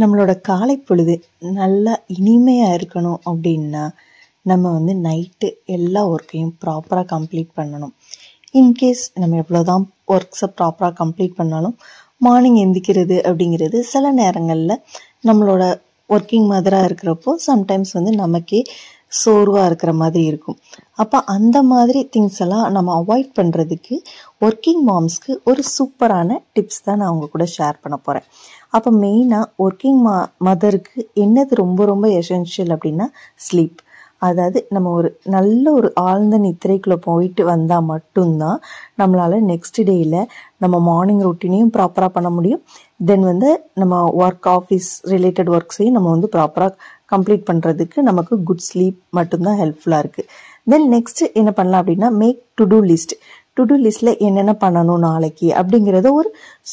நம்மளோட காலை பொழுது நல்லா இனிமையாக இருக்கணும் அப்படின்னா நம்ம வந்து நைட்டு எல்லா ஒர்க்கையும் ப்ராப்பராக கம்ப்ளீட் பண்ணணும். இன்கேஸ் நம்ம எவ்வளோதான் ஒர்க்ஸை ப்ராப்பராக கம்ப்ளீட் பண்ணாலும் மார்னிங் எந்திக்கிறது அப்படிங்கிறது சில நேரங்களில் நம்மளோட ஒர்க்கிங் மதராக இருக்கிறப்போ சம்டைம்ஸ் வந்து நமக்கே சோர்வாக இருக்கிற மாதிரி இருக்கும். அப்போ அந்த மாதிரி திங்ஸ் எல்லாம் நம்ம அவாய்ட் பண்ணுறதுக்கு ஒர்க்கிங் மாம்ஸ்க்கு ஒரு சூப்பரான டிப்ஸ் தான் நான் உங்கள் கூட ஷேர் பண்ண போகிறேன். அப்போ மெயினாக ஒர்க்கிங் மதருக்கு என்னது ரொம்ப ரொம்ப எசென்ஷியல் அப்படின்னா ஸ்லீப். அதாவது நம்ம ஒரு நல்ல ஒரு ஆழ்ந்த நித்திரைக்குள்ளே போயிட்டு வந்தால் மட்டும்தான் நம்மளால் நெக்ஸ்ட் டேயில் நம்ம மார்னிங் ரொட்டீனையும் ப்ராப்பராக பண்ண முடியும். தென் வந்து நம்ம ஆஃபீஸ் ரிலேட்டட் ஒர்க்ஸையும் நம்ம வந்து ப்ராப்பராக கம்ப்ளீட் பண்ணுறதுக்கு நமக்கு குட் ஸ்லீப் மட்டும்தான் ஹெல்ப்ஃபுல்லாக இருக்குது. தென் நெக்ஸ்ட் என்ன பண்ணலாம் அப்படின்னா மேக் டு டூ லிஸ்ட்டில் என்னென்ன பண்ணணும் நாளைக்கு அப்படிங்கிறத ஒரு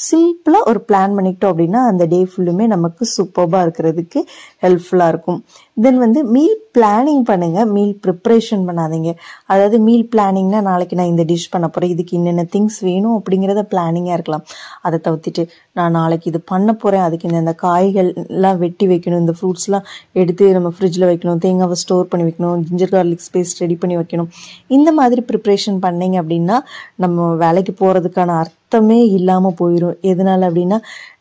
சிம்பிளாக ஒரு பிளான் பண்ணிக்கிட்டோம் அப்படின்னா அந்த டே ஃபுல்லுமே நமக்கு சூப்பராக இருக்கிறதுக்கு ஹெல்ப்ஃபுல்லாக இருக்கும். தென் வந்து மீல் பிளானிங் பண்ணுங்கள், மீல் ப்ரிப்ரேஷன் பண்ணாதீங்க. அதாவது மீல் பிளானிங்னா நாளைக்கு நான் இந்த டிஷ் பண்ண போகிறேன், இதுக்கு என்னென்ன திங்ஸ் வேணும் அப்படிங்கிறத பிளானிங்காக இருக்கலாம். அதை தவிர்த்துட்டு நான் நாளைக்கு இது பண்ண போகிறேன், அதுக்கு இந்த காய்கள்லாம் வெட்டி வைக்கணும், இந்த ஃப்ரூட்ஸ்லாம் எடுத்து நம்ம ஃப்ரிட்ஜில் வைக்கணும், தேங்காவை ஸ்டோர் பண்ணி வைக்கணும், ஜிஞ்சர் கார்லிக் பேஸ்ட் ரெடி பண்ணி வைக்கணும். இந்த மாதிரி ப்ரிப்ரேஷன் பண்ணிங்க அப்படின்னா நம்ம வேலைக்கு போகிறதுக்கான அர்த்தமே இல்லாமல் போயிடும். எதனால அப்படின்னா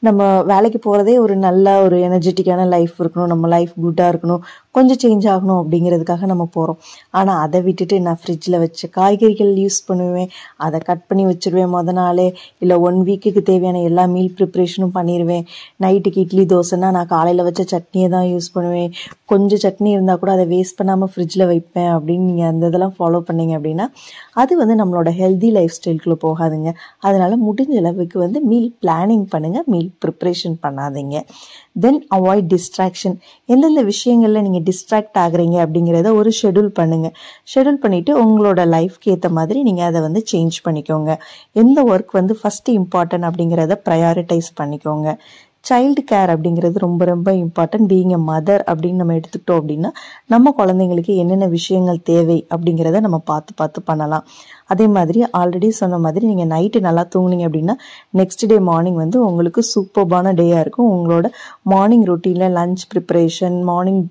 நம்ம வேலைக்கு போகிறதே ஒரு நல்ல ஒரு எனர்ஜெட்டிக்கான லைஃப் இருக்கணும், நம்ம லைஃப் குட்டாக இருக்கணும், கொஞ்சம் சேஞ்ச் ஆகணும் அப்படிங்கிறதுக்காக நம்ம போகிறோம். ஆனால் அதை விட்டுட்டு நான் ஃப்ரிட்ஜில் வச்ச காய்கறிகள் யூஸ் பண்ணுவேன், அதை கட் பண்ணி வச்சுருவேன் மொதல் நாளே, இல்லை 1 வீக்குக்கு தேவையான எல்லா மீல் ப்ரிப்ரேஷனும் பண்ணிடுவேன். நைட்டுக்கு இட்லி தோசைன்னா நான் காலையில் வச்ச சட்னியை தான் யூஸ் பண்ணுவேன், கொஞ்சம் சட்னி இருந்தால் கூட அதை வேஸ்ட் பண்ணாமல் ஃப்ரிட்ஜில் வைப்பேன் அப்படின்னு நீங்கள் அந்த இதெல்லாம் ஃபாலோ பண்ணிங்க அப்படின்னா அது வந்து நம்மளோட ஹெல்தி லைஃப் ஸ்டைலுக்குள்ளே போகாதுங்க. அதனால் முடிஞ்ச அளவுக்கு வந்து மீல் பிளானிங் பண்ணுங்கள், மீல் ப்ரிப்ரேஷன் பண்ணாதீங்க. தென் அவாய்ட் டிஸ்ட்ராக்ஷன். எந்தெந்த விஷயங்களில் நீங்கள் டிஸ்ட்ராக்ட் ஆகுறீங்க அப்படிங்கிறத ஒரு ஷெடியூல் பண்ணுங்கள். ஷெடியூல் பண்ணிவிட்டு உங்களோட லைஃப்க்கு ஏற்ற மாதிரி நீங்கள் அதை வந்து சேஞ்ச் பண்ணிக்கோங்க. எந்த ஒர்க் வந்து ஃபஸ்ட்டு இம்பார்ட்டன்ட் அப்படிங்கிறத ப்ரையாரிட்டைஸ் பண்ணிக்கோங்க. சைல்டு கேர் அப்படிங்கிறது ரொம்ப ரொம்ப இம்பார்ட்டன்ட். பீயிங் எ மதர் அப்படின்னு நம்ம எடுத்துக்கிட்டோம் அப்படின்னா நம்ம குழந்தைங்களுக்கு என்னென்ன விஷயங்கள் தேவை அப்படிங்கிறத நம்ம பார்த்து பண்ணலாம். அதே மாதிரி ஆல்ரெடி சொன்ன மாதிரி நீங்கள் நைட்டு நல்லா தூங்குனீங்க அப்படின்னா நெக்ஸ்ட் டே மார்னிங் வந்து உங்களுக்கு சூப்பர்பான டேயாக இருக்கும். உங்களோட மார்னிங் ரொட்டீனில் lunch preparation, morning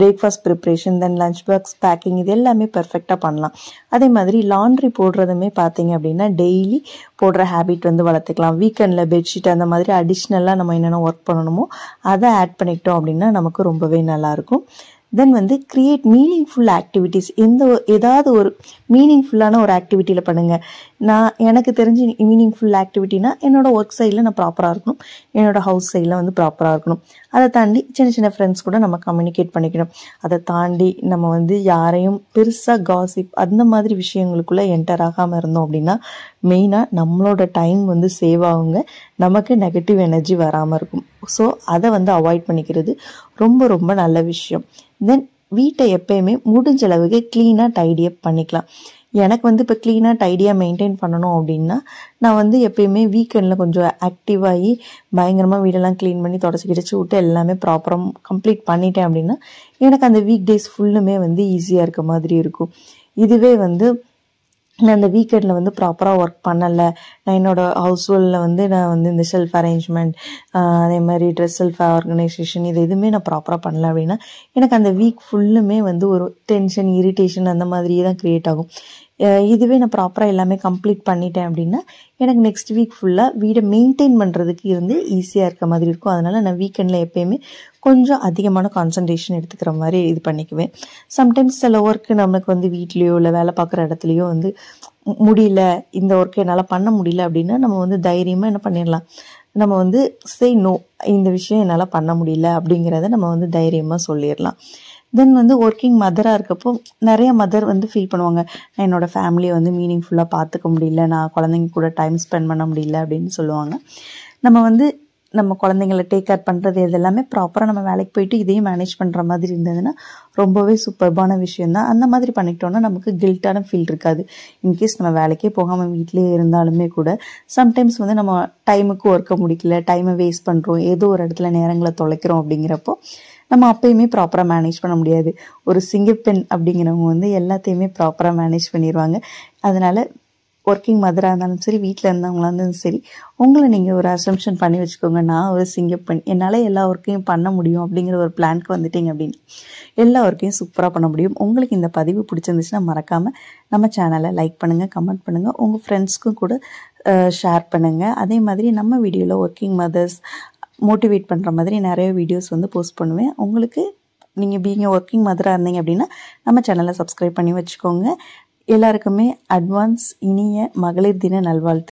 breakfast preparation, then lunch box packing, இது எல்லாமே பர்ஃபெக்டாக பண்ணலாம். அதே மாதிரி லாண்ட்ரி போடுறதுமே பார்த்தீங்க அப்படின்னா டெய்லி போடுற ஹேபிட் வந்து வளர்த்துக்கலாம். வீக்கெண்டில் பெட்ஷீட் அந்த மாதிரி அடிஷ்னலாக நம்ம என்னென்ன ஒர்க் பண்ணணுமோ அதை ஆட் பண்ணிக்கிட்டோம் அப்படின்னா நமக்கு ரொம்பவே நல்லாயிருக்கும். தென் வந்து கிரியேட் மீனிங்ஃபுல் ஆக்டிவிட்டீஸ். ஏதாவது ஒரு மீனிங்ஃபுல்லான ஒரு ஆக்டிவிட்டியில் பண்ணுங்கள். எனக்கு தெரிஞ்சு மீனிங்ஃபுல் ஆக்டிவிட்டினா என்னோடய ஒர்க் சைடில் நான் ப்ராப்பராக இருக்கணும், என்னோடய ஹவுஸ் சைடில் வந்து ப்ராப்பராக இருக்கணும். அதை தாண்டி சின்ன சின்ன ஃப்ரெண்ட்ஸ் கூட நம்ம கம்யூனிகேட் பண்ணிக்கணும். அதை தாண்டி நம்ம வந்து யாரையும் பெருசாக காசிப் அந்த மாதிரி விஷயங்களுக்குள்ளே என்டர் ஆகாமல் இருந்தோம் அப்படின்னா மெயினாக நம்மளோட டைம் வந்து சேவ் ஆகுங்க, நமக்கு நெகட்டிவ் எனர்ஜி வராமல் இருக்கும். ஸோ அதை வந்து அவாய்ட் பண்ணிக்கிறது ரொம்ப ரொம்ப நல்ல விஷயம். தென் வீட்டை எப்பயுமே முடிஞ்ச அளவுக்கு க்ளீனாக டைடியப் பண்ணிக்கலாம். எனக்கு வந்து இப்போ க்ளீனாக டைடியாக மெயின்டைன் பண்ணணும் அப்படின்னா நான் வந்து எப்பயுமே வீக்கெண்டில் கொஞ்சம் ஆக்டிவாகி பயங்கரமாக வீடெல்லாம் க்ளீன் பண்ணி தொடச்சி விட்டு எல்லாமே ப்ராப்பராக கம்ப்ளீட் பண்ணிட்டேன் அப்படின்னா எனக்கு அந்த வீக் டேஸ் ஃபுல்லுமே வந்து ஈஸியாக இருக்க மாதிரி இருக்கும். இதுவே வந்து நான் இந்த வீக்கெண்டில் வந்து ப்ராப்பராக ஒர்க் பண்ணலை, நான் என்னோடய ஹவுஸ் ஹோல்டில் வந்து நான் வந்து இந்த செல்ஃப் அரேஞ்ச்மெண்ட், அதே மாதிரி ட்ரெஸ் செல்ஃப் ஆர்கனைசேஷன், இது எதுவுமே நான் ப்ராப்பராக பண்ணலை அப்படின்னா எனக்கு அந்த வீக் ஃபுல்லுமே வந்து ஒரு டென்ஷன், இரிட்டேஷன் அந்த மாதிரியே தான் க்ரியேட் ஆகும். இதுவே நான் ப்ராப்பராக எல்லாமே கம்ப்ளீட் பண்ணிட்டேன் அப்படின்னா எனக்கு நெக்ஸ்ட் வீக் ஃபுல்லாக வீடை மெயின்டைன் பண்ணுறதுக்கு இருந்து ஈஸியாக இருக்க மாதிரி இருக்கும். அதனால் நான் வீக்கெண்டில் எப்போயுமே கொஞ்சம் அதிகமான கான்சன்ட்ரேஷன் எடுத்துக்கிற மாதிரி இது பண்ணிக்குவேன். சம்டைம்ஸ் சில ஒர்க்கு நமக்கு வந்து வீட்லேயோ இல்லை வேலை பார்க்குற இடத்துலையோ வந்து முடியல, இந்த ஒர்க்கு என்னால் பண்ண முடியல அப்படின்னா நம்ம வந்து தைரியமாக என்ன பண்ணிடலாம், நம்ம வந்து நோ, இந்த விஷயம் என்னால் பண்ண முடியல அப்படிங்கிறத நம்ம வந்து தைரியமாக சொல்லிடலாம். தென் வந்து ஒர்க்கிங் மதராக இருக்கப்போ நிறைய மதர் வந்து ஃபீல் பண்ணுவாங்க, நான் என்னோடய ஃபேமிலியை வந்து மீனிங்ஃபுல்லாக பார்த்துக்க முடியல, நான் குழந்தைங்க கூட டைம் ஸ்பெண்ட் பண்ண முடியல அப்படின்னு சொல்லுவாங்க. நம்ம வந்து நம்ம குழந்தைங்கள டேக் கேர் பண்ணுறது இதெல்லாமே ப்ராப்பராக நம்ம வேலைக்கு போயிட்டு இதையும் மேனேஜ் பண்ணுற மாதிரி இருந்ததுன்னா ரொம்பவே சூப்பர்பான விஷயந்தான். அந்த மாதிரி பண்ணிக்கிட்டோன்னா நமக்கு கில்ட்டான ஃபீல் இருக்காது. இன்கேஸ் நம்ம வேலைக்கே போகாமல் வீட்டிலேயே இருந்தாலுமே கூட சம்டைம்ஸ் வந்து நம்ம டைமுக்கு ஒர்க்கை முடிக்கல, டைமை வேஸ்ட் பண்ணுறோம், ஏதோ ஒரு இடத்துல நேரங்களை தொலைக்கிறோம் அப்படிங்கிறப்போ நம்ம அப்பயுமே ப்ராப்பராக மேனேஜ் பண்ண முடியாது. ஒரு சிங்கப்பெண் அப்படிங்கிறவங்க வந்து எல்லாத்தையுமே ப்ராப்பராக மேனேஜ் பண்ணிடுவாங்க. அதனால் ஒர்க்கிங் மதராக இருந்தாலும் சரி, வீட்டில் இருந்தவங்களா இருந்தாலும் சரி, உங்களை நீங்கள் ஒரு அசம்ஷன் பண்ணி வச்சுக்கோங்க. நான் ஒரு சிங்கப்பெண், என்னால் எல்லா ஒர்க்கையும் பண்ண முடியும் அப்படிங்கிற ஒரு பிளானுக்கு வந்துட்டீங்க அப்படின்னு எல்லா ஒர்க்கையும் சூப்பராக பண்ண முடியும். உங்களுக்கு இந்த பதிவு பிடிச்சிருந்துச்சுன்னா மறக்காமல் நம்ம சேனலை லைக் பண்ணுங்கள், கமெண்ட் பண்ணுங்கள், உங்கள் ஃப்ரெண்ட்ஸ்க்கும் கூட ஷேர் பண்ணுங்கள். அதே மாதிரி நம்ம வீடியோவில் ஒர்க்கிங் மதர்ஸ் மோட்டிவேட் பண்ணுற மாதிரி நிறைய வீடியோஸ் வந்து போஸ்ட் பண்ணுவேன். உங்களுக்கு நீங்கள் பீயிங் ஒர்க்கிங் மதராக இருந்தீங்க அப்படின்னா நம்ம சேனலை சப்ஸ்கிரைப் பண்ணி வச்சுக்கோங்க. எல்லாருக்குமே அட்வான்ஸ் இனிய மகளிர் தின நல்வாழ்த்து.